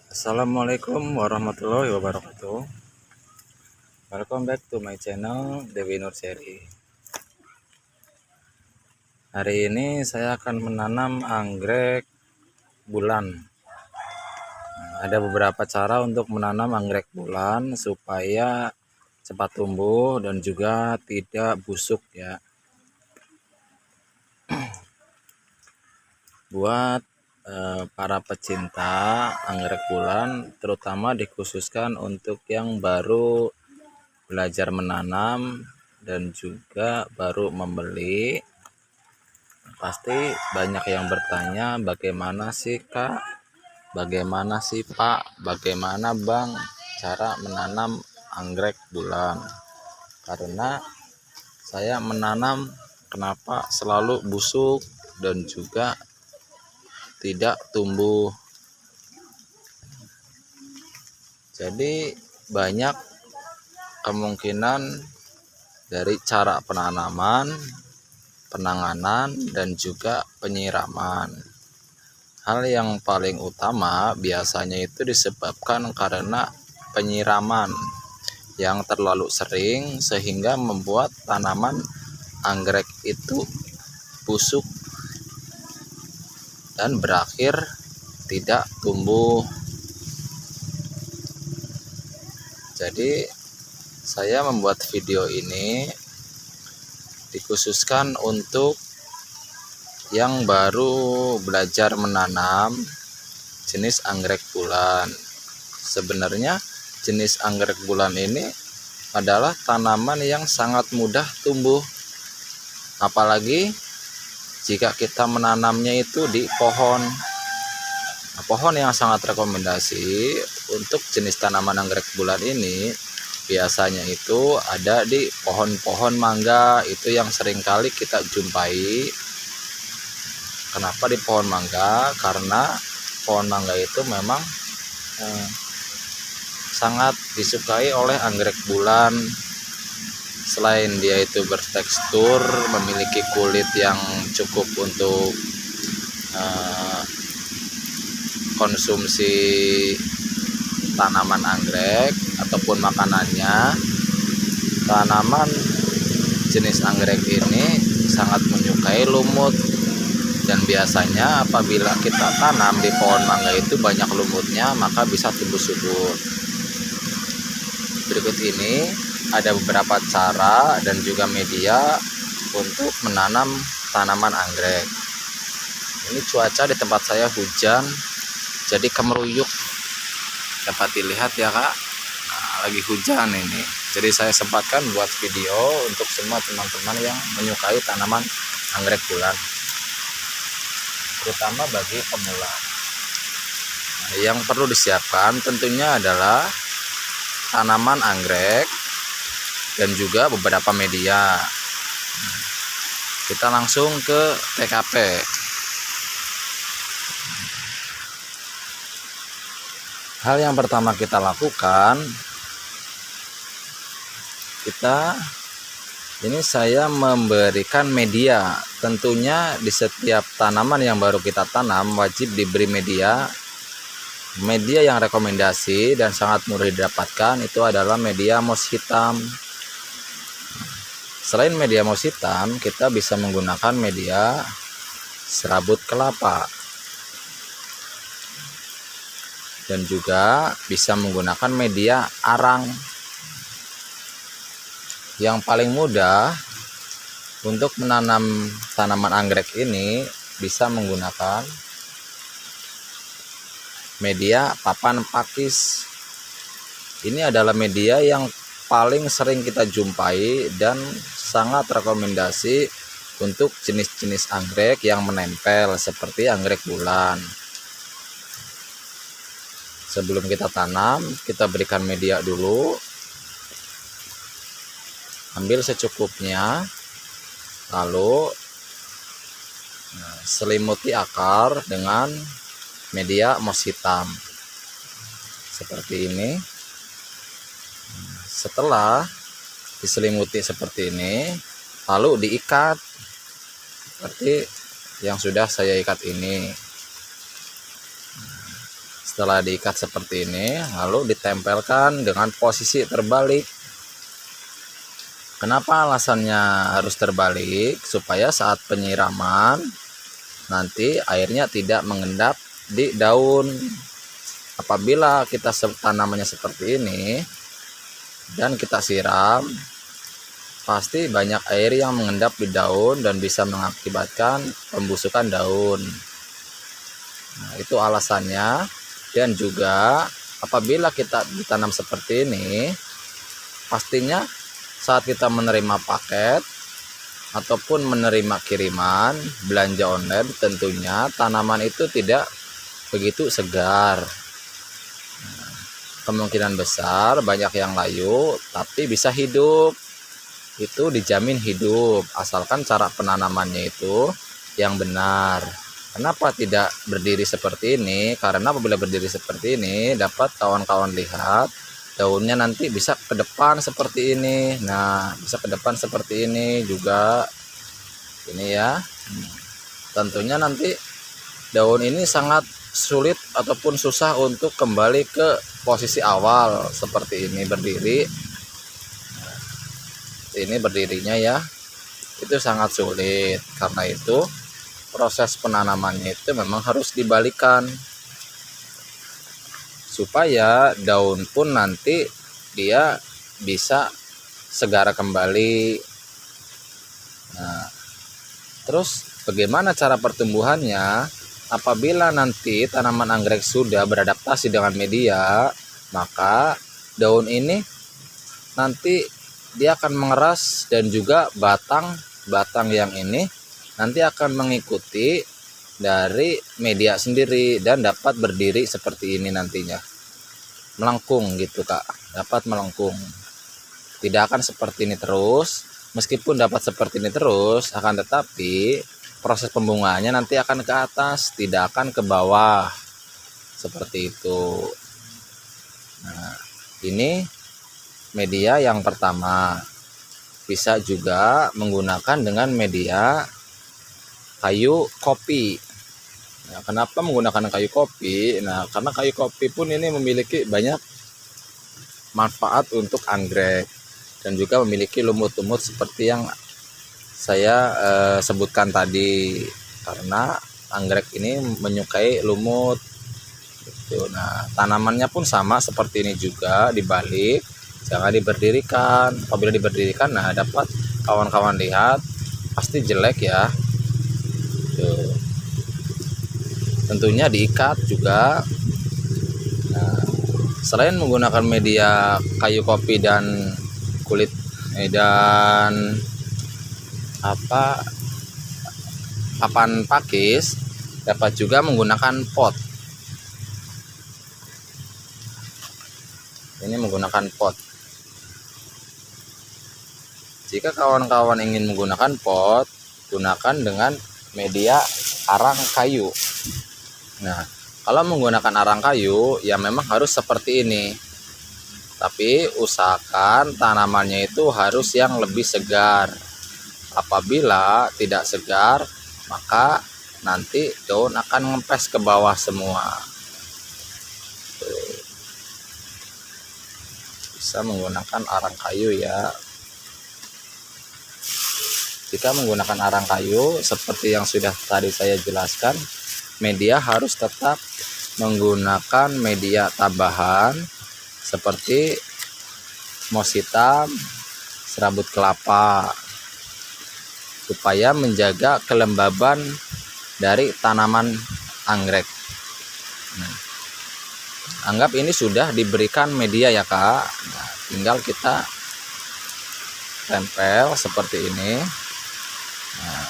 Assalamualaikum warahmatullahi wabarakatuh. Welcome back to my channel Dewi Nurseri. Hari ini saya akan menanam anggrek bulan. Ada beberapa cara untuk menanam anggrek bulan supaya cepat tumbuh dan juga tidak busuk ya. Buat para pecinta anggrek bulan, terutama dikhususkan untuk yang baru belajar menanam dan juga baru membeli, pasti banyak yang bertanya, bagaimana sih Kak, bagaimana sih Pak, bagaimana Bang cara menanam anggrek bulan. Karena saya menanam kenapa selalu busuk dan juga tidak tumbuh. Jadi banyak kemungkinan dari cara penanaman, penanganan, dan juga penyiraman. Hal yang paling utama biasanya itu disebabkan karena penyiraman yang terlalu sering sehingga membuat tanaman anggrek itu busuk dan berakhir tidak tumbuh. Jadi saya membuat video ini dikhususkan untuk yang baru belajar menanam jenis anggrek bulan. Sebenarnya jenis anggrek bulan ini adalah tanaman yang sangat mudah tumbuh, apalagi jika kita menanamnya itu di pohon. Pohon yang sangat rekomendasi untuk jenis tanaman anggrek bulan ini biasanya itu ada di pohon-pohon mangga, itu yang seringkali kita jumpai. Kenapa di pohon mangga? Karena pohon mangga itu memang sangat disukai oleh anggrek bulan. Selain dia itu bertekstur, memiliki kulit yang cukup untuk konsumsi tanaman anggrek ataupun makanannya, tanaman jenis anggrek ini sangat menyukai lumut. Dan biasanya apabila kita tanam di pohon mangga itu banyak lumutnya, maka bisa tumbuh subur. Berikut ini ada beberapa cara dan juga media untuk menanam tanaman anggrek. Ini cuaca di tempat saya hujan, jadi kemeruyuk. Dapat dilihat ya Kak, lagi hujan ini. Jadi saya sempatkan buat video untuk semua teman-teman yang menyukai tanaman anggrek bulan, terutama bagi pemula. Yang perlu disiapkan tentunya adalah tanaman anggrek dan juga beberapa media. Kita langsung ke TKP. Hal yang pertama kita lakukan, saya memberikan media. Tentunya di setiap tanaman yang baru kita tanam wajib diberi media. Media yang rekomendasi dan sangat mudah didapatkan itu adalah media moss hitam. Selain media moss hitam, kita bisa menggunakan media serabut kelapa. Dan juga bisa menggunakan media arang. Yang paling mudah untuk menanam tanaman anggrek ini bisa menggunakan media papan pakis. Ini adalah media yang paling sering kita jumpai dan sangat rekomendasi untuk jenis-jenis anggrek yang menempel seperti anggrek bulan. Sebelum kita tanam, kita berikan media dulu. Ambil secukupnya, lalu selimuti akar dengan media moss hitam seperti ini. Setelah diselimuti seperti ini, lalu diikat seperti yang sudah saya ikat ini. Setelah diikat seperti ini, lalu ditempelkan dengan posisi terbalik. Kenapa alasannya harus terbalik? Supaya saat penyiraman nanti airnya tidak mengendap di daun. Apabila kita tanamannya seperti ini dan kita siram, pasti banyak air yang mengendap di daun dan bisa mengakibatkan pembusukan daun. Nah, itu alasannya. Dan juga apabila kita ditanam seperti ini, pastinya saat kita menerima paket ataupun menerima kiriman belanja online, tentunya tanaman itu tidak begitu segar. Nah, kemungkinan besar banyak yang layu tapi bisa hidup. Itu dijamin hidup asalkan cara penanamannya itu yang benar. Kenapa tidak berdiri seperti ini? Karena apabila berdiri seperti ini dapat kawan-kawan lihat daunnya nanti bisa ke depan seperti ini. Nah, bisa ke depan seperti ini juga. Ini ya. Tentunya nanti daun ini sangat sulit ataupun susah untuk kembali ke posisi awal seperti ini berdiri. Ini berdirinya ya. Itu sangat sulit. Karena itu proses penanamannya itu memang harus dibalikan supaya daun pun nanti dia bisa segar kembali. Nah, terus bagaimana cara pertumbuhannya? Apabila nanti tanaman anggrek sudah beradaptasi dengan media, maka daun ini nanti dia akan mengeras dan juga batang yang ini nanti akan mengikuti dari media sendiri dan dapat berdiri seperti ini nantinya. Melengkung gitu Kak, dapat melengkung. Tidak akan seperti ini terus, meskipun dapat seperti ini terus, akan tetapi proses pembungaannya nanti akan ke atas, tidak akan ke bawah. Seperti itu. Nah, ini media yang pertama. Bisa juga menggunakan dengan media kayu kopi. Nah, kenapa menggunakan kayu kopi? Nah, karena kayu kopi pun ini memiliki banyak manfaat untuk anggrek dan juga memiliki lumut-lumut seperti yang saya sebutkan tadi. Karena anggrek ini menyukai lumut. Gitu. Nah, tanamannya pun sama seperti ini juga, dibalik, jangan diberdirikan. Apabila diberdirikan, nah dapat kawan-kawan lihat pasti jelek ya. Tuh. Tentunya diikat juga. Nah, selain menggunakan media kayu kopi dan kulit dan papan pakis, dapat juga menggunakan pot. Ini menggunakan pot. Jika kawan-kawan ingin menggunakan pot, gunakan dengan media arang kayu. Nah, kalau menggunakan arang kayu ya memang harus seperti ini. Tapi usahakan tanamannya itu harus yang lebih segar. Apabila tidak segar, maka nanti daun akan ngempes ke bawah semua. Bisa menggunakan arang kayu ya. Jika menggunakan arang kayu seperti yang sudah tadi saya jelaskan, media harus tetap menggunakan media tambahan seperti moss hitam, serabut kelapa, supaya menjaga kelembaban dari tanaman anggrek. Nah, anggap ini sudah diberikan media ya Kak. Nah, tinggal kita tempel seperti ini. Nah,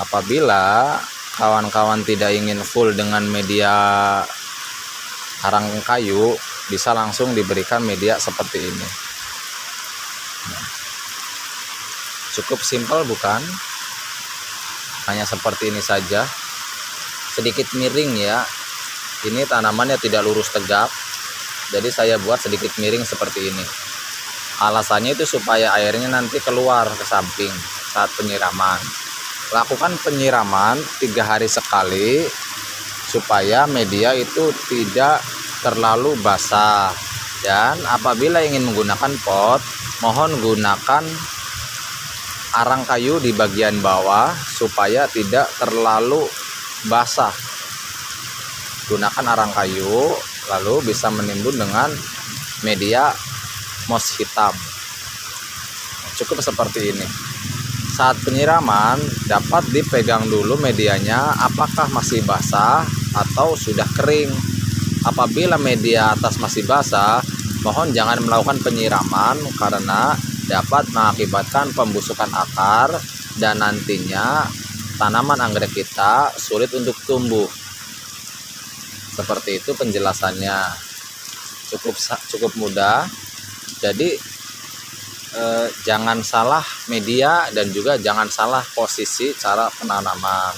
apabila kawan-kawan tidak ingin full dengan media arang kayu, bisa langsung diberikan media seperti ini. Nah, cukup simpel bukan? Hanya seperti ini saja. Sedikit miring ya. Ini tanamannya tidak lurus tegap, jadi saya buat sedikit miring seperti ini. Alasannya itu supaya airnya nanti keluar ke samping saat penyiraman. Lakukan penyiraman 3 hari sekali supaya media itu tidak terlalu basah. Dan apabila ingin menggunakan pot, mohon gunakan arang kayu di bagian bawah supaya tidak terlalu basah. Gunakan arang kayu, lalu bisa menimbun dengan media moss hitam. Cukup seperti ini. Saat penyiraman dapat dipegang dulu medianya apakah masih basah atau sudah kering. Apabila media atas masih basah, mohon jangan melakukan penyiraman karena dapat mengakibatkan pembusukan akar dan nantinya tanaman anggrek kita sulit untuk tumbuh. Seperti itu penjelasannya. Cukup mudah. Jadi jangan salah media dan juga jangan salah posisi cara penanaman.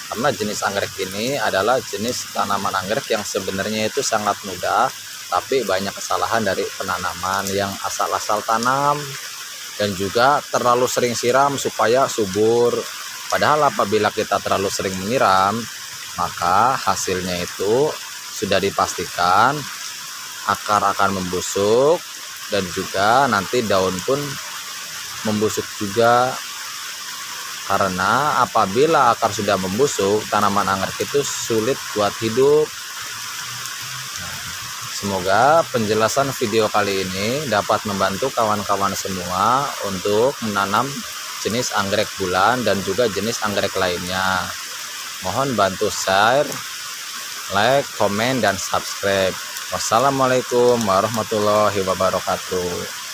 Karena jenis anggrek ini adalah jenis tanaman anggrek yang sebenarnya itu sangat mudah, tapi banyak kesalahan dari penanaman yang asal-asal tanam dan juga terlalu sering siram supaya subur. Padahal apabila kita terlalu sering menyiram, maka hasilnya itu sudah dipastikan akar akan membusuk dan juga nanti daun pun membusuk juga. Karena apabila akar sudah membusuk, tanaman anggrek itu sulit buat hidup. Semoga penjelasan video kali ini dapat membantu kawan-kawan semua untuk menanam jenis anggrek bulan dan juga jenis anggrek lainnya. Mohon bantu share, like, komen, dan subscribe. Wassalamualaikum warahmatullahi wabarakatuh.